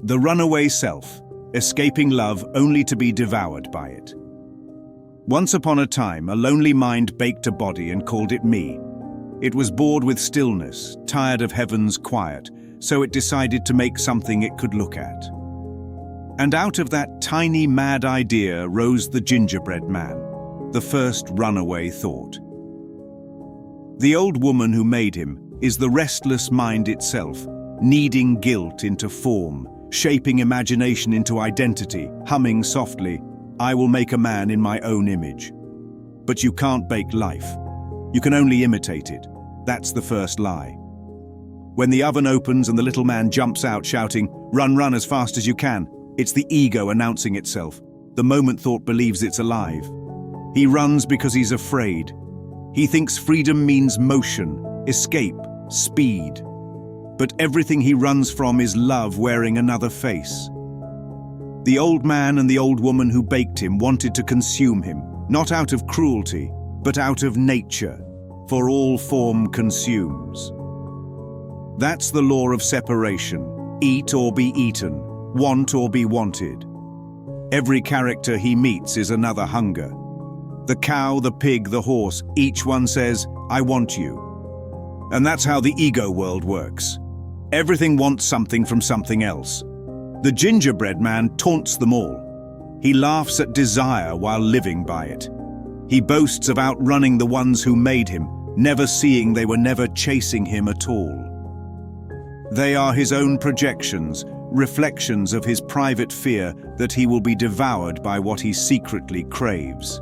The runaway self, escaping love only to be devoured by it. Once upon a time, a lonely mind baked a body and called it me. It was bored with stillness, tired of heaven's quiet, so it decided to make something it could look at. And out of that tiny mad idea rose the Gingerbread Man, the first runaway thought. The old woman who made him is the restless mind itself, kneading guilt into form, shaping imagination into identity, humming softly, "I will make a man in my own image." But you can't bake life. You can only imitate it. That's the first lie. When the oven opens and the little man jumps out shouting, "Run, run as fast as you can," it's the ego announcing itself. The moment thought believes it's alive. He runs because he's afraid. He thinks freedom means motion, escape, speed. But everything he runs from is love wearing another face. The old man and the old woman who baked him wanted to consume him, not out of cruelty, but out of nature, for all form consumes. That's the law of separation. Eat or be eaten, want or be wanted. Every character he meets is another hunger. The cow, the pig, the horse, each one says, "I want you." And that's how the ego world works. Everything wants something from something else. The Gingerbread Man taunts them all. He laughs at desire while living by it. He boasts of outrunning the ones who made him, never seeing they were never chasing him at all. They are his own projections, reflections of his private fear that he will be devoured by what he secretly craves.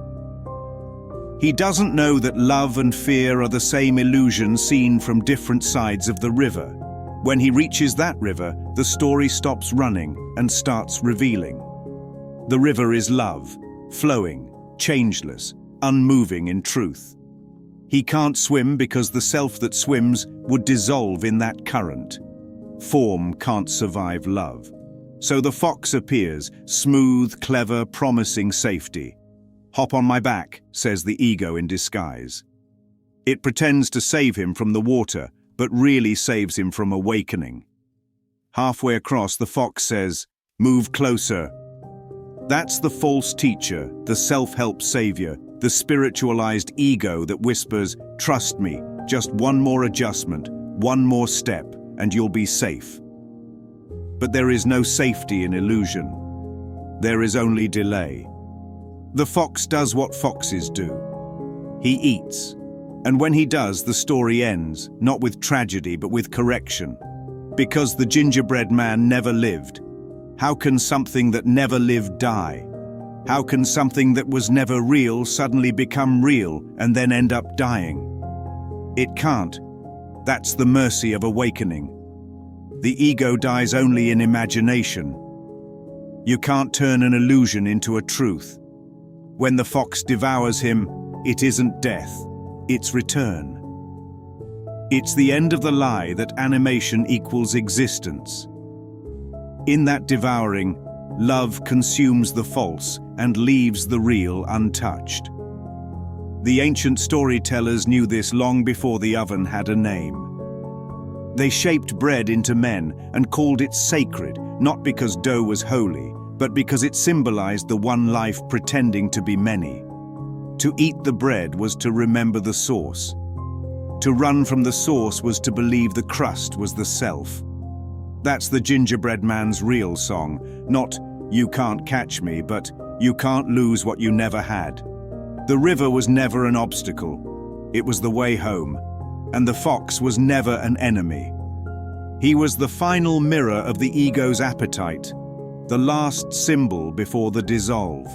He doesn't know that love and fear are the same illusion seen from different sides of the river. When he reaches that river, the story stops running and starts revealing. The river is love, flowing, changeless, unmoving in truth. He can't swim because the self that swims would dissolve in that current. Form can't survive love. So the fox appears, smooth, clever, promising safety. "Hop on my back," says the ego in disguise. It pretends to save him from the water, but really saves him from awakening. Halfway across, the fox says, "Move closer." That's the false teacher, the self-help savior, the spiritualized ego that whispers, "Trust me, just one more adjustment, one more step, and you'll be safe." But there is no safety in illusion. There is only delay. The fox does what foxes do. He eats. And when he does, the story ends, not with tragedy, but with correction. Because the Gingerbread Man never lived. How can something that never lived die? How can something that was never real suddenly become real and then end up dying? It can't. That's the mercy of awakening. The ego dies only in imagination. You can't turn an illusion into a truth. When the fox devours him, it isn't death. It's return. It's the end of the lie that animation equals existence. In that devouring, love consumes the false and leaves the real untouched. The ancient storytellers knew this long before the oven had a name. They shaped bread into men and called it sacred, not because dough was holy, but because it symbolized the one life pretending to be many. To eat the bread was to remember the source. To run from the source was to believe the crust was the self. That's the Gingerbread Man's real song, not "You can't catch me," but "You can't lose what you never had." The river was never an obstacle. It was the way home. And the fox was never an enemy. He was the final mirror of the ego's appetite, the last symbol before the dissolve.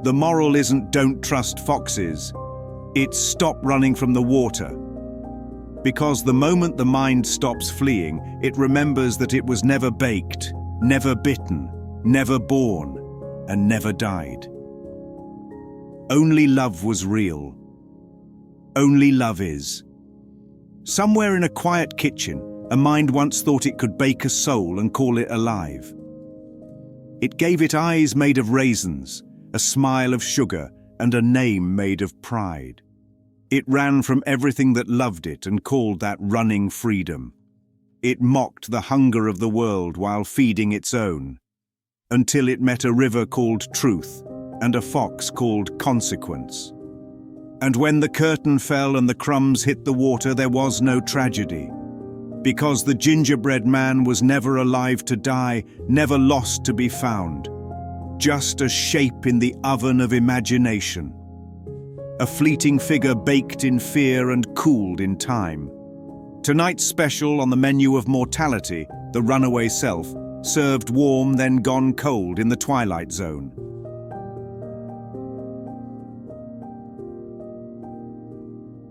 The moral isn't "don't trust foxes." It's "stop running from the water." Because the moment the mind stops fleeing, it remembers that it was never baked, never bitten, never born, and never died. Only love was real. Only love is. Somewhere in a quiet kitchen, a mind once thought it could bake a soul and call it alive. It gave it eyes made of raisins, a smile of sugar, and a name made of pride. It ran from everything that loved it and called that running freedom. It mocked the hunger of the world while feeding its own, until it met a river called Truth and a fox called Consequence. And when the curtain fell and the crumbs hit the water, there was no tragedy, because the gingerbread man was never alive to die, never lost to be found, just a shape in the oven of imagination, a fleeting figure baked in fear and cooled in time. Tonight's special on the menu of mortality, the runaway self, served warm then gone cold in the twilight zone.